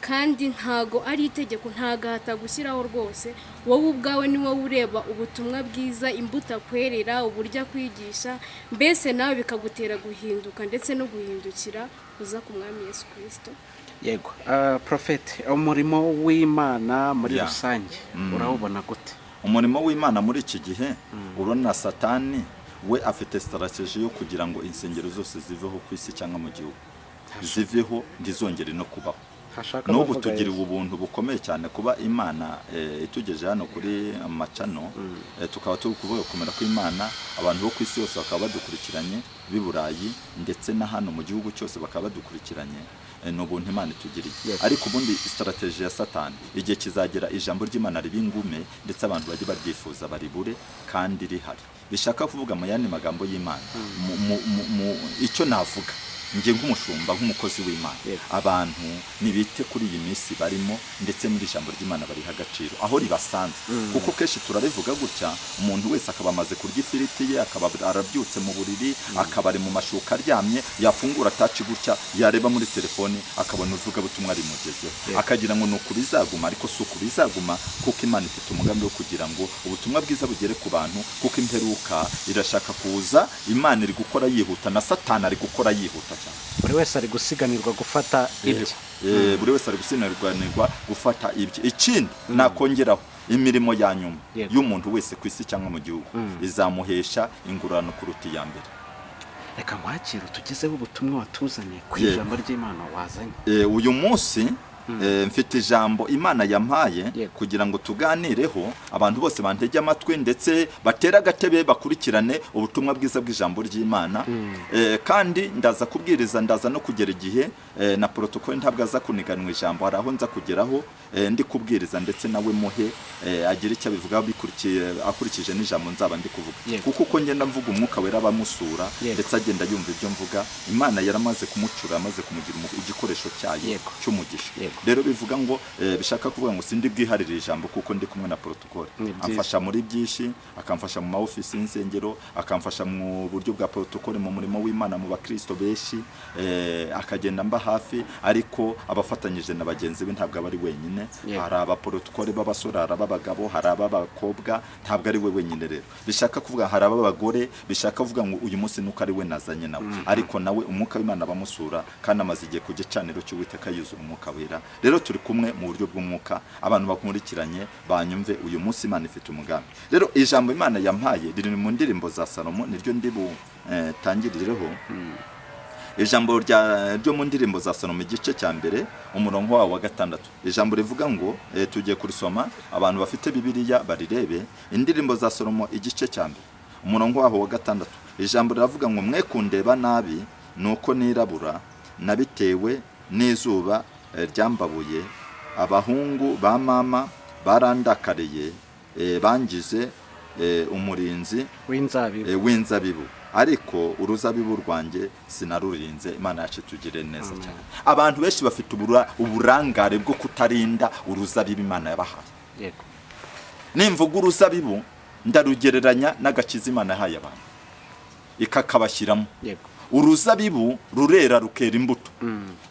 kandi ntago ari itegeko, ntagahata gushyiraho rwose. Wowe ubwawe ni wowe ureba ubutumwa bwiza, imbuto akwerera, uburyo kwigisha, mbese nawe bikagutera guhinduka ndetse no guhindukira uza ku Mwami Yesu Kristo. Yego, Prophet, umurimo w'Imana muri rusange urabona gute? Umurimo w'Imana muri iki gihe urona Satani we afite strategy yo kugira ngo insengero zose ziveho ku isi cyangwa mu gihugu, ziveho ndizongere no kubaho. N'ubu tugira ubuntu bukomeye cyane kuba Imana itugeje hano kuri amacano, tukaba turi kuvuga kumera ko Imana abantu bo ku isi yose bakaba badukurikiranye, b'Iburayi ndetse na hano mu gihugu cyose bakaba badukurikiranye. N'ubuntu Imana itugiriye. Ariko ubundi strategy ya Satani igihe kizagera ijambo ry'Imana ribingume ndetse abantu bajye baryifuza baribure kandi rihari. Bishaka kuvuga mu yandi magambo y'Imana icyo navuga ngiye nk'umushumba nk'umukozi w'Imana, abantu nibite kuri iyi minsi barimo ndetse muri ijambo ry'Imana bari hagaciro aho ribasanze, kuko keshi turabivuga gutya umuntu wese akaba amaze kurya ifiriti ye, akaba arabyutse mu buriri, akaba ari mu mashuka aryamye, yafungura taci gutya yareba muri telefone akabona uvuga butumwa rimugezeho, akagira ngo nuko bizaguma, ariko si uko bizaguma, kuko Imana ifite umugambi wo kugira ngo ubutumwa bwiza bugere ku bantu, kuko imperuka irashaka kuza. Imana iri gukora yihuta na Satani ari gukora yihuta. Buri wese ari gusiganirwa gufata ibye. Buri wese ari gusiganirwa gufata ibye. Ikindi nakongeraho imirimo ya nyuma y'umuntu wese ku isi cyangwa mu gihugu izamuhesha ingurano kuruta iya mbere. Reka mwakira tugezeho ubutumwa watuzaniye ku ijambo ry'Imana wazanye. Uyu munsi mfite ijambo Imana yampaye Yego. kugira ngo tuganireho abantu bose bantege amatwi ndetse batera agatebe bakurikirane ubutumwa bwiza bw'ijambo ry'Imana. Kandi ndaza kubwiriza, ndaza no kugera igihe na protocole ntabwo aza kuniganwa ijambo, hari aho nza kugeraho ndi kubwiriza ndetse nawe muhe agira icyo abivuga akurikije n'ijambo nzaba ndi kuvuga. Yego. Kuko uko ngenda mvuga umwuka wera abamusura Yego. ndetse agenda yumva ibyo mvuga, Imana yaramaze kumucura, amaze kumugira igikoresho cyayo Yego. cy'umugisha. Yego. Rero bivuga ngo bishaka kuvuga ngo sindi bwiharire ijambo kuko ndi kumwe na protocole. Ni byiza. Amfasha muri byinshi, akamfasha mu maofisi y'insengero, akamfasha mu buryo bwa protocole mu murimo w'Imana mu bakristo benshi, akagenda mba hafi, ariko abafatanyije na bagenzi be ntabwo abari wenyine. Yego. Hari abaprotocole b'abasore, hari ab'abagabo, hari ab'abakobwa, ntabwo ari we wenyine. Rero bishaka kuvuga hari ab'abagore, bishaka kuvuga ngo uyu munsi nuko ari we nazanye nawe, ariko nawe umwuka w'Imana abamusura kandi amaze igihe ku gicaniro cy'Uwiteka yuzura umwuka wera. Rero turi kumwe mu buryo bw'umwuka, abantu bakumurikiranye banyumve, uyu munsi Imana ifite umugambi. Rero ijambo Imana yampaye riri mu ndirimbo za Salomo, niryo ndi butangirireho. Ijambo ryo mu ndirimbo za Salomo igice cya mbere umurongo wa 6. Ijambo rivuga ngo tugiye kurisoma, abantu bafite Bibiliya barirebe. Indirimbo za Salomo igice cya mbere umurongo wa 6. Ijambo riravuga ngo mwe kundeba nabi nuko nirabura, nabitewe n'izuba ryambabuye, abahungu ba mama barandakariye, bangize umurinzi w'inzabibu, ariko uruzabibu rwanjye sinarurinze. Imana yacu tugire neza cyane. Abantu benshi bafite uburangare bwo kutarinda uruzabibu Imana yabahaye. Yego. Nimvuga uruzabibu ndarugereranya n'agakiza Imana yahaye abantu ikakabashyiramo. Yego. Uruzabibu rurera rukera imbuto.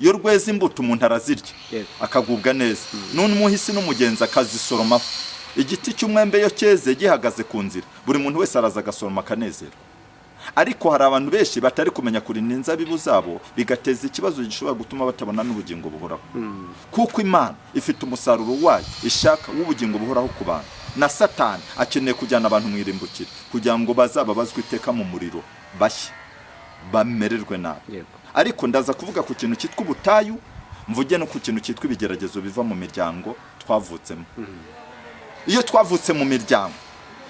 Iyo rweze imbuto umuntu arazirya, Yego. akagubwa neza. None umuhisi n'umugenzi akazisoromaho. Igiti cy'umwembe iyo cyeze gihagaze ku nzira, buri muntu wese araza agasoroma akanezerwa. Ariko hari abantu benshi batari kumenya kurinda inzabibu zabo, bigateza ikibazo gishobora gutuma batabona n'ubugingo buhoraho. Kuko Imana ifite umusaruro wayo ishaka w'ubugingo buhoraho ku bantu, na Satani akeneye kujyana abantu mu irimbukiro kugira ngo bazababazwe iteka mu muriro bashye bamererwe nabi. Yego. Ariko ndaza kuvuga ku kintu cyitwa ubutayu, mvuge no ku kintu cyitwa ibigeragezo biva mu miryango twavutsemo. Iyo twavutse mu miryango,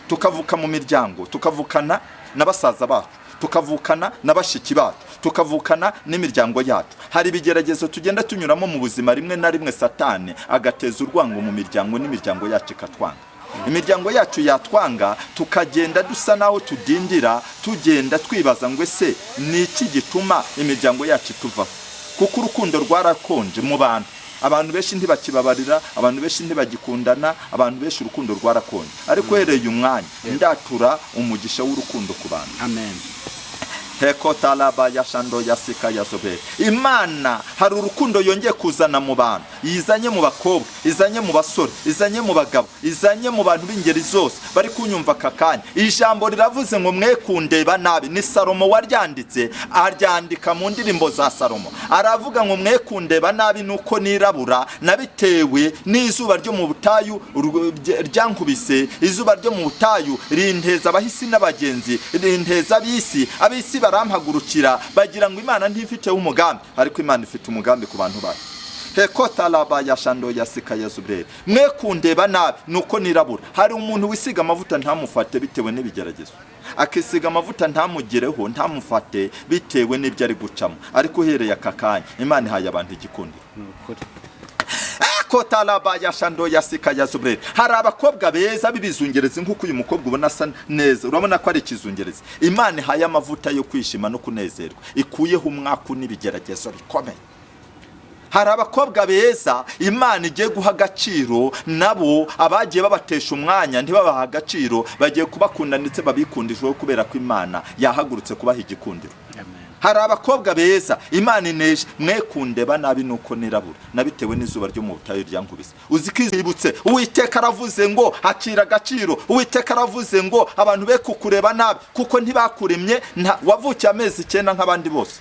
tukavuka mu miryango, tukavukana na basaza bacu, tukavukana na bashiki bacu, tukavukana n'imiryango yacu, hari ibigeragezo tugenda tunyuramo mu buzima, rimwe na rimwe Satani agateza urwango mu miryango n'imiryango yacu ikatwanga. Imiryango yacu yatwanga, tukagenda dusa naho tudindira, tugenda twibaza ngo ese ni iki gituma imiryango yacu tuvaho? Kuko urukundo rwarakonje mu bantu. Abantu benshi ntibakibabarira, abantu benshi ntibagikundana, abantu benshi urukundo rwarakonje. Ariko hereye umwanya ndatura umugisha w'urukundo ku bantu. Amen. Hekotalaba yashando yasika yasobe. Imana hari urukundo yongeye kuzana mu bantu, izanye mu bakobwa, izanye mu basore, izanye mu bagabo, izanye mu bantu b'ingeri zose bari kunyumva kakanya. Ijambo riravuze ngo mwe kundeba nabi. Ni Salomo waryanditse, aryandika mu ndirimbo za Salomo. Aravuga ngo mwe kundeba nabi nuko nirabura, nabitewe n'izuba ryo mu butayu ryankubise. Izuba ryo mu butayu rinteza abahisi n'abagenzi, rinteza abisi barampagurukira, bagira ngo Imana ntifite umugambi, ariko Imana ifite umugambi ku bantu bayo. Hekotalaba yashando yasika yazubre. Mwe kundeba nabi nuko nirabura. Hari umuntu wisiga amavuta ntamufate bitewe n'ibigeragezo, akisiga amavuta ntamugireho, ntamufate bitewe n'ibyo ari gucamo, ariko uhereye akakanya Imana ihaye abantu igikundiro. Kotalaba yashando yasika yazubre. Hari abakobwa beza b'ibizungerezi nk'uko uyu mukobwa ubona asa neza, urabona ko ari ikizungerezi. Imana ihaye amavuta yo kwishima no kunezerwa, ikuyeho umwaku n'ibigeragezo bikomeye. Hari abakobwa beza Imana igiye guha agaciro, nabo abagiye babatesha umwanya ntibabaha agaciro, bagiye kubakunda ndetse babikundishweho kubera ko Imana yahagurutse kubaha igikundiro. Hari abakobwa beza Imana ineje. Mwe kundeba nabi nuko nirabura, nabitewe n'izuba ryo mu butayu ryankubise. Uzikizibutse Uwiteka aravuze ngo akira agaciro. Uwiteka aravuze ngo abantu be kukureba nabi kuko ntibakuremye, wavukiye amezi 9 nk'abandi bose.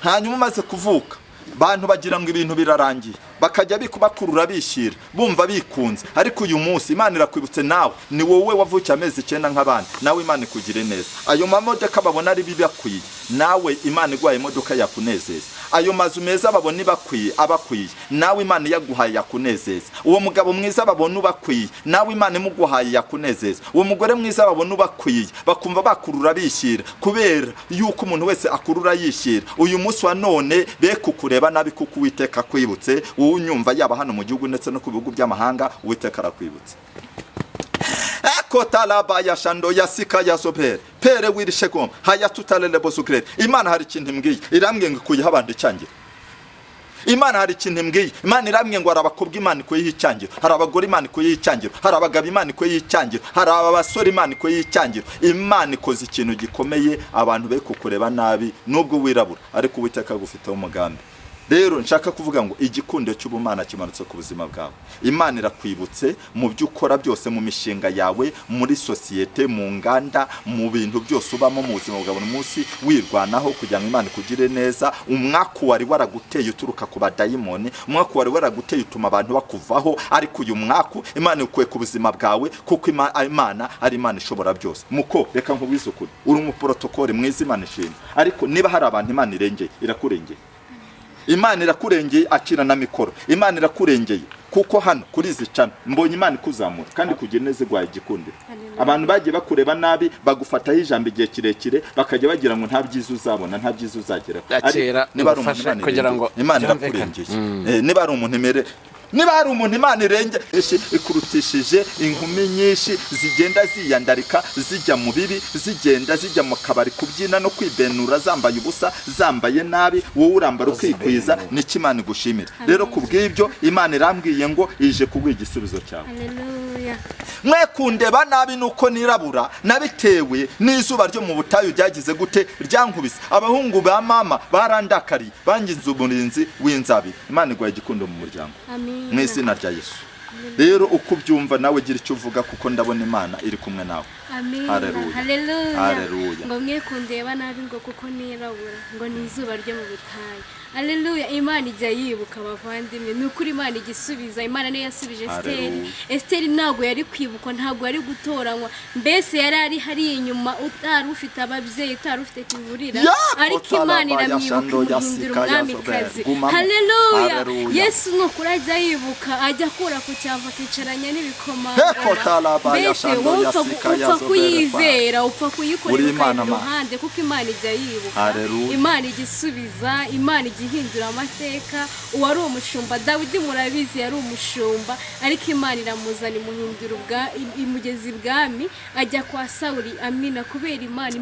Hanyuma umaze kuvuka bantu bagira ngo ibintu birarangiye, bakajya bikubakurura bishyira bumva bikunze. Ariko uyu munsi Imana irakwibutse nawe ni wowe wavukiye amezi 9 nk'abandi, nawe Imana ikugire neza. Ayo mamodoka babona ari bibakwiye, nawe Imana igwaye imodoka yakunezeza. ayo mazu meza babona abakwiye nawe Imana yaguhaye yakunezeza. Uwo mugabo mwiza babona ubakwiye nawe Imana imuguhaye yakunezeza. Uwo mugore mwiza babona ubakwiye bakumva bakurura bishyira, kubera yuko umuntu wese akurura yishyira. Uyu munsi wa none be kukureba nabi kuko Uwiteka kwibutse, wowe unyumva yaba hano mu gihugu ndetse no ku bihugu by'amahanga, Uwiteka arakwibutse. Kotalaba ya shando ya sika ya sobere pere wirishegom haya tutalele bozugre. Imana hari ikintu imbwiye, irambwiye ngo kuyiha abandi cyangiro. Imana hari ikintu imbwiye, Imana irambwiye ngo arabakobwa Imana ikoye icyangiro, hari abagore Imana ikoye icyangiro, hari abagabo Imana ikoye icyangiro, hari abasore Imana ikoye icyangiro. Imana ikoze ikintu gikomeye, abantu be kukureba nabi nubwo wirabura ariko Uwiteka agufiteho umugambi. Rero nshaka kuvuga ngo igikundo cy'ubumana kimanutse ku buzima bwawe. Imana irakwibutse mu byo ukora byose, mu mishinga yawe, muri societe, mu nganda, mu bintu byose ubamo mu buzima bwawe buri munsi, wirwanaho kugira ngo Imana ikugire neza. Umwaku wari waraguteye uturuka ku badayimoni, umwaku wari waraguteye utuma abantu bakuvaho, ariko uyu mwaku Imana ikuye ku buzima bwawe kuko Imana ari Imana ishobora byose. Muko reka nkubwize ukuri, uri umuprotokole mwiza Imana ishimwe, ariko niba hari abantu Imana irengeye, irakurengeye. Imana irakurengeye akira na mikoro. Imana irakurengeye kuko hano kuri izi cana mbonye Imana ikuzamura kandi kugira neze gwaye igikundiro. Abantu bagiye bakureba nabi bagufataho ijambo igihe kirekire bakajya bagira ngo nta byiza uzabona, nta byiza uzagera. Niba ari umuntu kugira ngo Imana irakurengeye, niba ari umuntu imere, niba hari umuntu Imana irenge ikurutishije inkumi nyinshi zigenda ziyandarika zijya mu bibi, zigenda zijya mu kabari kubyina no kwibenura zambaye ubusa, zambaye nabi, wowe urambara ukikwiza, n'iki Imana igushimira. Rero kubw'ibyo Imana irambwiye ngo ije kuguha igisubizo cyawe. Haleluya. Mwe kundeba nabi nuko nirabura nabitewe n'izuba ryo mu butayu ryagize gute ryankubise. Abahungu ba mama barandakariye bangize umurinzi w'inzabi. Imana igwaye igikundo mu muryango. Amen. Mu izina rya Yesu. Rero uko ubyumva nawe gira icyo uvuga kuko ndabona Imana iri kumwe nawe. Amen. Haleluya. Haleluya. Haleluya. Ngo mwe kundeba nabi ngo kuko nirabura ngo ni izuba ryo mu butayu. Haleluya. Imana ijya yibuka abavandimwe, nukuri Imana igisubiza. Imana niyo yasubije Esteri. Esteri ntago yari kwibukwa, ntago yari gutoranywa, mbese yari ari hari inyuma utari ufite ababyeyi, utari ufite kivurira, ariko Imana iramwibuka imuhindura umwamikazi. Haleluya. Yesu nukuri ajya yibuka, ajya akura ku cyava akicaranya n'ibikomangoma, mbese upfa kuyizera, upfa kuyikorera iruhande kuko Imana ijya yibuka. Imana igisubiza, Imana igihindura amateka. Uwari umushumba Dawidi murabizi yari umushumba, ariko Imana iramuzana imuhindura imugezi ibwami, ajya kwa Sawuli. Amina. Kubera Imana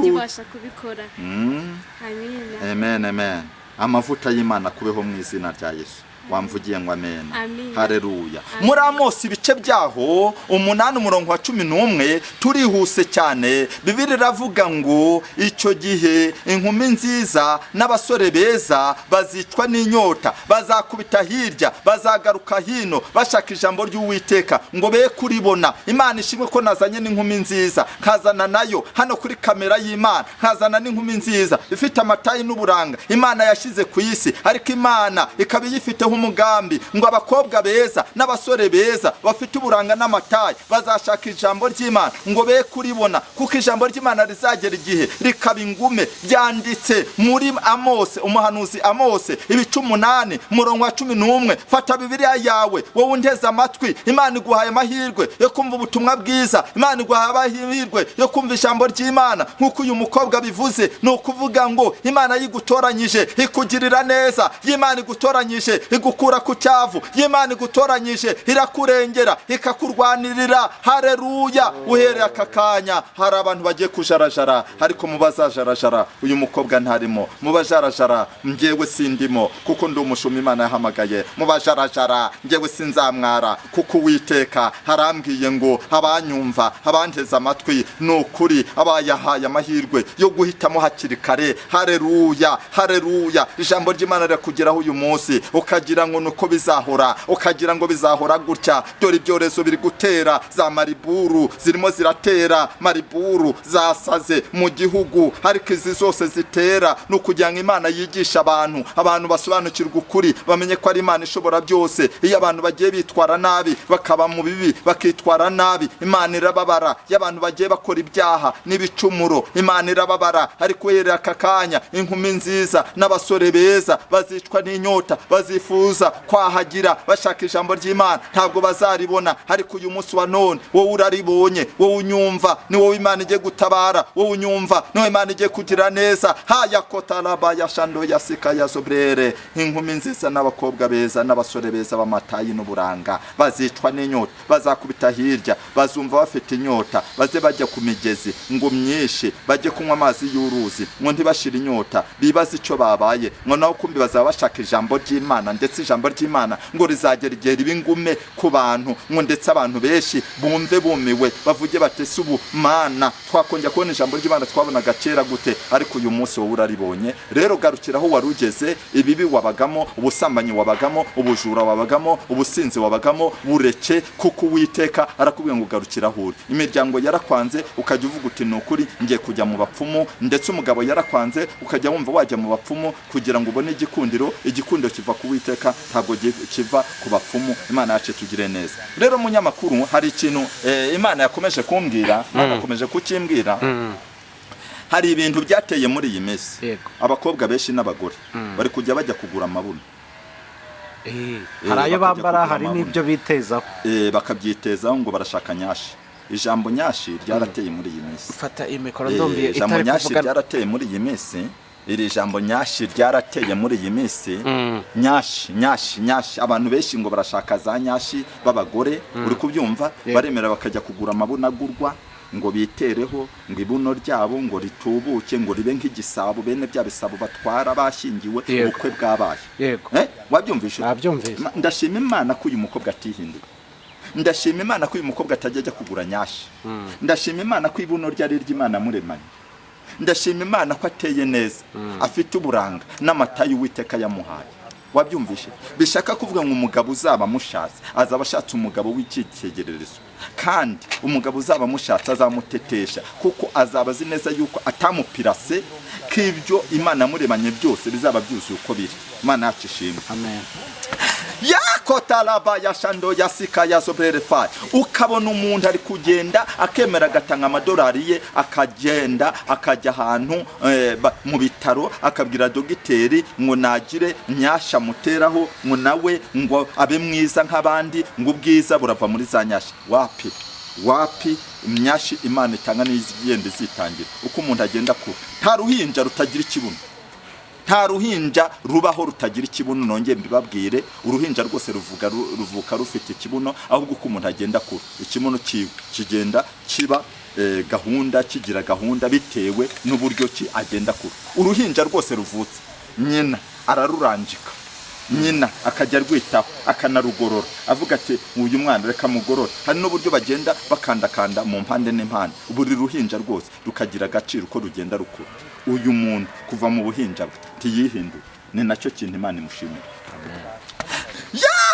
ibasha kubikora. Amina. Amen, amen. Amavuta y'Imana kubeho mu izina rya Yesu. Wamvugiye ngo amen. Haleluya. Muri Amosi ibice byaho 8:11 turihuse cyane. Bibiri ravuga ngo icyo gihe inkumi nziza n'abasore beza bazicwa n'inyota, bazakubita hirya, bazagaruka hino bashaka ijambo ry'Uwiteka ngo be kuribona. Imana ishimwe ko nazanye n'inkumi nziza, kazana nayo hano kuri kamera y'Imana, kazana n'inkumi nziza ifite amatayi n'uburanga Imana yashize ku isi, ariko Imana ikaba yifite umugambi ngo abakobwa beza n'abasore beza bafite uburanga n'amatayi bazashaka ijambo ry'Imana ngo be kuribona, kuko ijambo ry'Imana rizagera igihe rikaba ingume. Byanditse muri Amose, umuhanuzi Amose ibice 8:11. Fata Bibiliya yawe wowe undeze amatwi. Imana iguhaye amahirwe yo kumva ubutumwa bwiza, Imana iguhaye amahirwe yo kumva ijambo ry'Imana nkuko uyu mukobwa bivuze. Ni ukuvuga ngo Imana yigutoranyije ikugirira neza, Imana igutoranyije igukura ku cyavu, Imana igutoranyije irakurengera ikakurwanirira. Haleluya. Uhereye aka kanya hari abantu bagiye kujarajara, ariko mubazajarajara uyu mukobwa ntarimo. Mubajarajara njyewe sindimo kuko ndi umushumi Imana yahamagaye. Mubajarajara njyewe sinzamwara kuko Uwiteka harambwiye ngo abanyumva, abanteze amatwi nukuri abayahaye amahirwe yo guhitamo hakiri kare. Haleluya. Haleluya. Ijambo ry'Imana rirakugeraho uyu munsi ukagira ukagira ngo nuko bizahora, ukagira ngo bizahora gutya. Dore ibyorezo biri gutera, za mariburu zirimo ziratera, mariburu zasaze mu gihugu, ariko izi zose zitera no kugira ngo Imana yigisha abantu basobanukirwa ukuri, bamenye ko ari Imana ishobora byose. Iyo abantu bagiye bitwara nabi, bakaba mu bibi, bakitwara nabi, Imana irababara. Iyo abantu bagiye bakora ibyaha n'ibicumuro, Imana irababara. Ariko yerera aka kanya inkumi nziza n'abasore beza bazicwa n'inyota, bazifuza kwahagira bashaka ijambo ry'Imana, ntabwo bazaribona. Ariko uyu munsi wa none wowe uraribonye, wowe unyumva, ni wowe Imana igiye gutabara, wowe unyumva, ni wowe Imana igiye kugira neza. Haya kotaraba ya shando ya sika ya sobrere, inkumi nziza n'abakobwa beza n'abasore beza b'amatayi n'uburanga bazicwa n'inyota, bazakubita hirya, bazumva bafite inyota, baze bajya ku migezi ngo myinshi, bajye kunywa amazi y'uruzi ngo ntibashire inyota, bibaza icyo babaye. Ngo naho kumbi bazaba bashaka ijambo ry'Imana, ndetse ijambo ry'Imana ngo rizagera igihe riba ingume ku bantu, ngo ndetse abantu benshi bumve bumiwe, bavuge bati ubu Mana twakongera kubona ijambo ry'Imana twabonaga kera gute, ariko uyu munsi wowe uraribonye. Rero garukiraho warugeze, ibibi wabagamo, ubusambanyi wabagamo, ubujura wabagamo, ubusinzi wabagamo, bureke, kuko Uwiteka arakubwiye ngo garukiraho uri. Imiryango yarakwanze ukajya uvuga uti ni ukuri ngiye kujya mu bapfumu, ndetse umugabo yarakwanze ukajya wumva wajya mu bapfumu kugira ngo ubone igikundiro kiva ku Uwiteka, ntabwo kiva ku bapfumu. Imana yacu tugire neza. Rero munyamakuru, hari ikintu Imana yakomeje kumbwira, yakomeje kukimbwira. Hari ibintu byateye muri iyi minsi, abakobwa benshi n'abagore bari kujya bajya kugura amabuno. Hari ayo bambara, hari n'ibyo bitezaho, bakabyitezaho ngo barashaka nyashi. Ijambo nyashi ryarateye muri iyi minsi. Fata imikoro ndumviye ijambo nyashi ryarateye muri iyi minsi. Iri jambo nyashi ryarateye muri iyi minsi. Nyashi abantu benshi ngo barashaka za nyashi b'abagore, uri kubyumva, baremera bakajya kugura amabuno agurwa ngo bitereho, ngo ibuno ryabo ngo ritubuke, ngo ribe nk'igisabo, bene bya bisabo batwara bashyingiwe ubukwe bwabaye. Wabyumvishe? Ndashima Imana ko uyu mukobwa atihinduye. Ndashima Imana ko uyu mukobwa atajya kugura nyashi. Ndashima Imana ko ibuno ryari ry'Imana muremanye. Ndashima Imana ko ateye neza, afite uburanga n'amatayi Uwiteka yamuhaye. Wabyumvishe? Bishaka kuvuga ngo umugabo uzaba mushatse azaba ashatse umugabo w'icitegererezo, kandi umugabo uzaba mushatse azamutetesha, kuko azaba azi neza yuko atamupirase, k'ibyo Imana muremanye byose bizaba byuzuye uko biri. Imana yacu ishimwe. Amen. Yakotaraba ya shando ya sika ya sobrere fire. Ukabona umuntu ari kugenda akemera agatanga amadolari ye, akagenda akajya ahantu mu bitaro, akabwira dogiteri ngo nagire nyasha muteraho, ngo nawe ngo abe mwiza nk'abandi, ngo ubwiza burava muri za nyashi. Wapi imyashi Imana itanga n'izigenda zitangira. Uko umuntu agenda ku nta ruhinja rutagira ikibuno, nta ruhinja rubaho rutagira ikibuno. Nongeye mbibabwire, uruhinja rwose ruvuka rufite ikibuno, ahubwo uko umuntu agenda ku ikibuno kigenda kiba gahunda, kigira gahunda bitewe n'uburyo ki agenda ku. Uruhinja rwose ruvutse, nyina araruranjika, nyina akajya rwitaho, akanarugorora, avuga ati uyu mwana reka mugorora. Hari n'uburyo bagenda bakandakanda mu mpande n'impande. Buri ruhinja rwose rukagira agaciro uko rugenda rukura. Uyu muntu kuva mu buhinja bwe tiyihinduye, ni nacyo kintu Imana imushimira.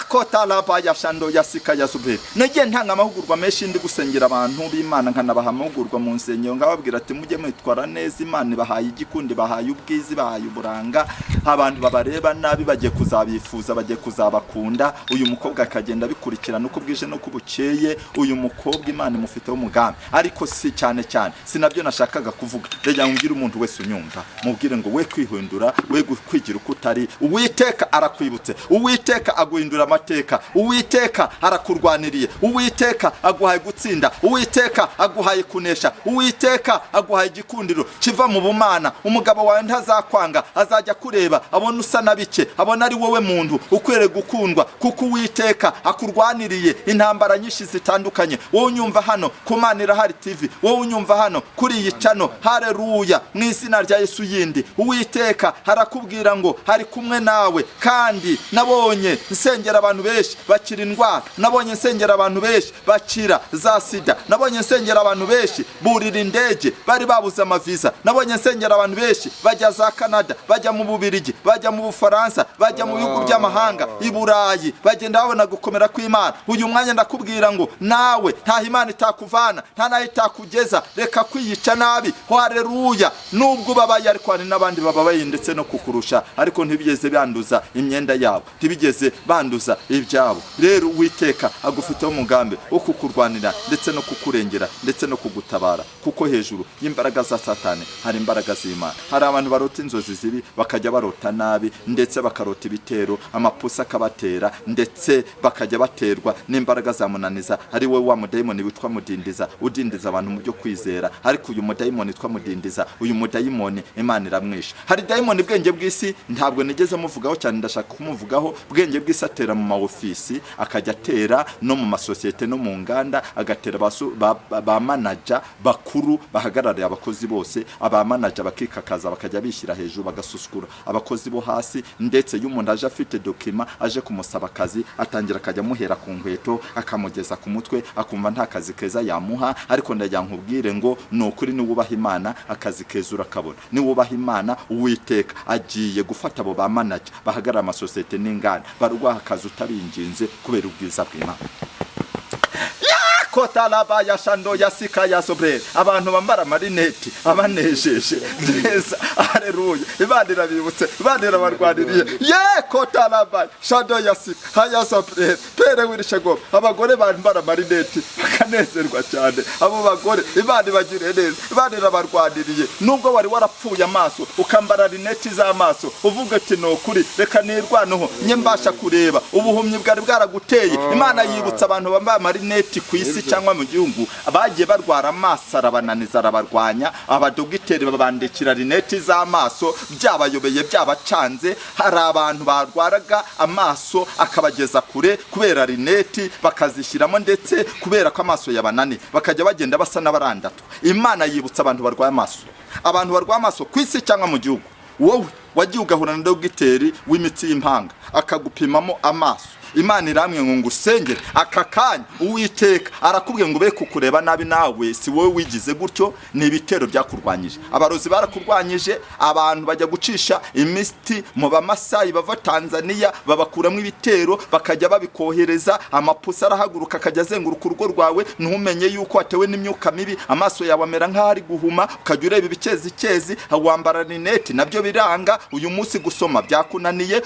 Kotaraba ya shando ya sika ya sobrere. Nagiye ntanga amahugurwa menshi ndi gusengera abantu b'Imana, nkanabaha amahugurwa mu nsengero, ngababwira ati mujye mwitwara neza, Imana bahaye igikundi, bahaye ubwizi, bahaye uburanga. Abantu babareba nabi bagiye kuzabifuza, bagiye kuzabakunda. Uyu mukobwa akagenda bikurikirana uko bwije no kubukeye. Uyu mukobwa Imana imufiteho umugambi, ariko si cyane sinabyo nashakaga kuvuga. Rega ngumbira umuntu wese unyumva, mubwire ngo we kwihindura, we kwigira uko utari. Uwiteka arakwibutse, Uwiteka aguhindura amateka, Uwiteka arakurwaniriye, Uwiteka aguhaye gutsinda, Uwiteka aguhaye kunesha, Uwiteka aguhaye igikundiro kiva mu bumana. Umugabo wawe ntazakwanga, azajya kureba abona usa nabike, abona ari wowe muntu ukwiriye gukundwa, kuko Uwiteka akurwaniriye intambara nyinshi zitandukanye. Wowe unyumva hano ku Mana Irahari TV, wowe unyumva hano kuri iyi channel, haleluya, mu izina rya Yesu yindi, Uwiteka harakubwira ngo hari kumwe nawe. Kandi nabonye nsengera abantu benshi bakira indwara, nabonye nsengera abantu benshi bakira za sida, nabonye nsengera abantu benshi burira indege bari babuze amaviza, nabonye nsengera abantu benshi bajya za Canada, bajya mu Bubiligi, bajya mu Bufaransa, bajya mu bihugu by'amahanga i Burayi, bagenda babona gukomera kw'Imana. Uyu mwanya ndakubwira ngo nawe nta Imana itakuvana, nta nayo itakugeza, reka kwiyica nabi. Haleluya. Nubwo babaye ariko hari n'abandi bababaye ndetse no kukurusha, ariko ntibigeze banduza imyenda yabo, ntibigeze banduza ibyabo. Rero Uwiteka agufiteho umugambi wo kukurwanira ndetse no kukurengera ndetse no kugutabara, kuko hejuru y'imbaraga za Satani hari imbaraga z'Imana. Hari abantu barota inzozi zibi, bakajya barota nabi, ndetse bakarota ibitero, amapusa akabatera, ndetse bakajya baterwa n'imbaraga za munaniza. Ari we wa mudayimoni witwa mudindiza, udindiza abantu mu byo kwizera. Ariko uyu mudayimoni witwa mudindiza, uyu mudayimoni Imana iramwisha. Hari dayimoni bwenge bw'isi, ntabwo nigeze muvugaho cyane, ndashaka kumuvugaho. Bwenge bw'isi atera mu maofisi, akajya atera no mu masosiyete no mu nganda, agatera ba manager bakuru bahagarariye abakozi bose. Aba manager bakikakaza, bakajya bishyira hejuru, bagasusukura abakozi bo hasi. Ndetse iyo umuntu aje afite dokima, aje kumusaba akazi, atangira akajya muhera ku nkweto, akamugeza ku mutwe, akumva nta kazi keza yamuha. Ariko ndajya nkubwire ngo ni ukuri, niwubaha Imana akazi keza urakabona. Niwubaha Imana, Uwiteka agiye gufata abo ba manager bahagarara amasosiyete n'inganda, barwaha akazi utabinginze kubera ubwiza bw'Imana. Kotalaba ya shando ya sika ya sobre, abantu bambara marineti abanejeje neza. Haleluya. Imana irabibutse, Imana irabarwaniriye. Kotalaba shando ya sika ya sobre, pere wirishego. Abagore bambara marineti bakanezerwa cyane. Abo bagore Imana ibagire neza, Imana irabarwaniriye. Nubwo wari warapfuye amaso, ukambara rineti z'amaso, uvuga ati no kuri, reka nirwanaho nye mbasha kureba. Ubuhumyi bwari bwaraguteye. Imana yibutsa abantu bambara marineti ku isi cyangwa mu gihugu, abagiye barwara amaso arabananiza, arabarwanya. Abadogiteri babandikira rineti z'amaso, byabayobeye byabacanze. Hari abantu barwaraga amaso akabageza kure kubera rineti bakazishyiramo, ndetse kubera ko amaso yabanani bakajya bagenda basa n'abarandatu. Imana yibutsa abantu barwaye amaso, abantu barwaye amaso ku isi cyangwa mu gihugu. Wowe wagiye ugahura na dogiteri w'imitsi y'impanga akagupimamo amaso, Imana iramwe ngo ngusengere aka kanya. Uwiteka arakubwiye ngo be kukureba nabi, nawe si wowe wigize gutyo, ni ibitero byakurwanyije. Abarozi barakurwanyije, abantu bajya gucisha imiti mu Bamasayi bava Tanzania, babakuramo ibitero bakajya babikohereza. Amapusa arahaguruka akajya azenguruka urugo rwawe, ntumenye yuko watewe n'imyuka mibi. Amaso yawe amera nk'ari guhuma, ukajya ureba ibicezi, wambara rineti nabyo biranga. Uyu munsi gusoma byakunaniye,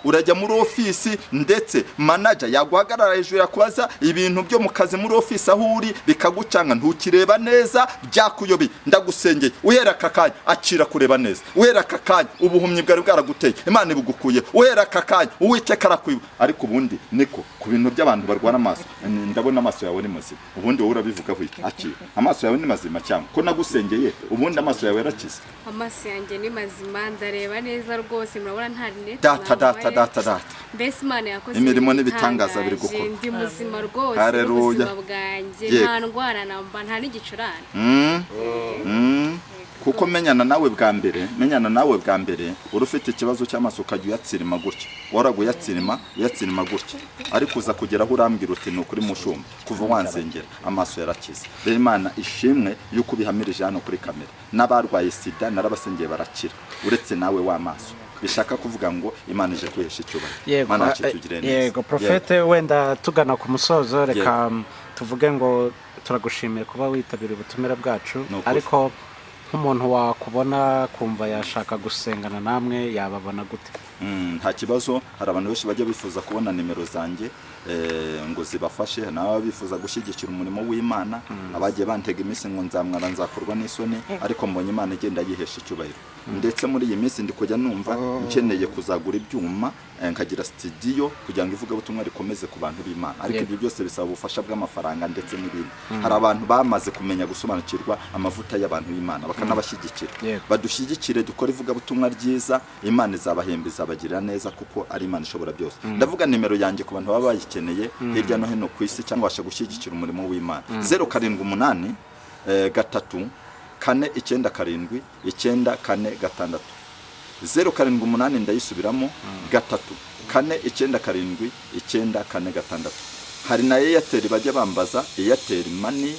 urajya muri ofisi, ndetse manager yaguhagarara hejuru yakubaza ibintu byo mu kazi muri ofisi aho uri, bikagucanga ntukireba neza, byakuyobi. Ndagusengeye uhera aka kanya akira kureba neza. Uhera aka kanya ubuhumyi bwari bwaraguteye, Imana ibugukuye. Uhera aka kanya Uwiteka arakwiba. Ariko ubundi niko ku bintu by'abantu barwara amaso, ndabona amaso yawe ni mazima. Ubundi wowe urabivugaho iki? Akira amaso yawe ni mazima cyangwa ko nagusengeye ubundi amaso yawe yarakize? Amaso yanjye ni mazima, ndareba neza rwose, murabona nta rinete. Data mbese Imana yakoze imirimo n'ibitangaza biri gukora. Ndi muzima rwose, ubuzima bwanjye nta ndwara namba, nta n'igicurane. Kuko menyana nawe bwa mbere, urufite ikibazo cy'amaso ukajya uyatsirima gutya, uyatsirima gutya, ariko uza kugeraho urambwira uti ni ukuri mushumba, kuva wansengera amaso yarakize. Rero Imana ishimwe yuko bihamirije hano kuri kamera. N'abarwaye sida narabasengeye barakira, uretse nawe w'amaso. Bishaka kuvuga ngo Imana ije kwihesha icyubahiro. Yego Profete, wenda tugana ku musozo, reka tuvuge ngo turagushimiye kuba witabira ubutumire bwacu. Ariko nk'umuntu wakubona kumva yashaka gusengana namwe, yababona gute? Nta kibazo. Hari abantu benshi bajya bifuza kubona nimero zanjye ngo zibafashe, nawe bifuza gushyigikira umurimo w'Imana. Abagiye bantega iminsi ngo nzamwara nzakorwa n'isoni, ariko mbonye Imana igenda yihesha icyubahiro. Ndetse muri iyi minsi ndi kujya numva nkeneye kuzagura ibyuma, nkagira studio kugira ngo ivugabutumwa rikomeze ku bantu b'Imana. Ariko ibyo byose bisaba ubufasha bw'amafaranga ndetse n'ibindi. Hari abantu bamaze kumenya gusobanukirwa amavuta y'abantu b'Imana, bakanabashyigikira. Badushyigikire, dukora ivugabutumwa ryiza, Imana izabahemba, izabagirira neza, kuko ari Imana ishobora byose. Ndavuga nimero yanjye ku bantu baba bayikeneye hirya no hino ku isi, cyangwa basha gushyigikira umurimo w'Imana. 078 3 4 9 7 9 6. 0788 ndayisubiramo 3 4 9 7 9 4 6. hari na Airtel bajya bambaza Airtel Money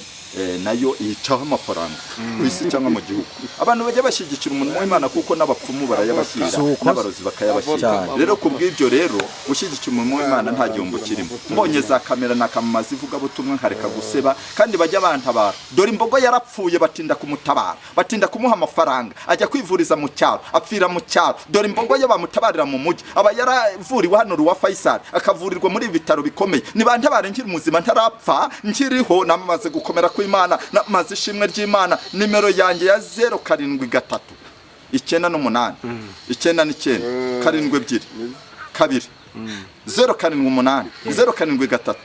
nayo icaho amafaranga kwisi cyangwa mu gihugu. Abantu bajya bashyigikira umuntu w'Imana kuko n'abapfumu barayabashyira n'abarozi bakayabashyira. Rero kubw'ibyo rero ushyigikira umuntu w'Imana nta gihombo kirimo. Mbonye za kamera nakamazi ivuga butumwa nkareka guseba kandi bajya bantabara. Dore imbogo yarapfuye batinda kumutabara, batinda kumuha amafaranga, ajya kwivuriza mu cyaro, apfira mu cyaro. Dore imbogo ye bamutabarira mu mujyi, aba yaravuriwe hano Ruwa Faisal akavurirwa muri ibitaro bikomeye. Nibantabare nkiri muzima ntarapfa nkiriho namaze gukomera Imana namaze ishimwe ry'Imana. Nimero yanjye ya 073 98 99 72 2 078 073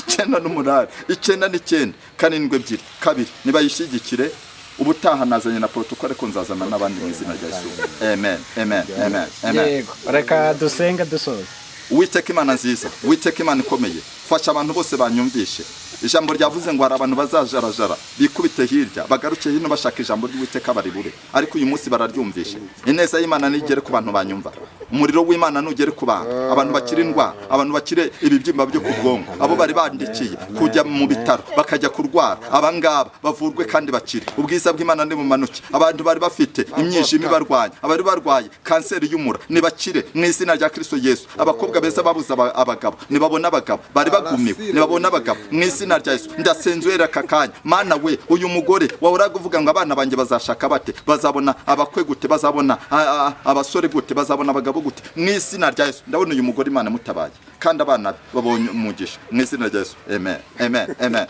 98 99 72 2. nibayishyigikire. Ubutaha nazanye na protocole ko nzazana n'abandi mu izina rya Yesu. Amen, amen, amen, amen. Yego, reka dusenga dusoza. Uwiteka Imana nziza, Uwiteka Imana ikomeye, fasha abantu bose banyumvishe. Ijambo ryavuze ngo hari abantu bazajarajara bikubite hirya bagaruke hino bashaka ijambo ry'Uwiteka baribure, ariko uyu munsi bararyumvishe. Ineza y'Imana nigere ku bantu banyumva, umuriro w'Imana nugere ku bantu, abantu bakira indwara, abantu bakire ibibyimba byo ku bwonko, abo bari bandikiye kujya mu bitaro bakajya kurwara, abangaba bavurwe kandi bakire. Ubwiza bw'Imana ndi bumanuke. Abantu bari bafite imyijima ibarwanya, abari barwaye kanseri y'umura nibakire mu izina rya Kristo Yesu. Abakobwa beza babuza abagabo nibabona abagabo, bari bagumiwe nibabona abagabo mu izina rya Yesu. Ndasenzuera kakanya Mana we, uyu mugore wahora uvuga ngo abana banjye bazashaka bate, bazabona abakwe gute, bazabona abasore gute, bazabona abagabo gute, mu izina rya Yesu. Ndabona uyu mugore Imana mutabaye kandi abana babonye umugisha mu izina rya Yesu. Amen, amen, amen.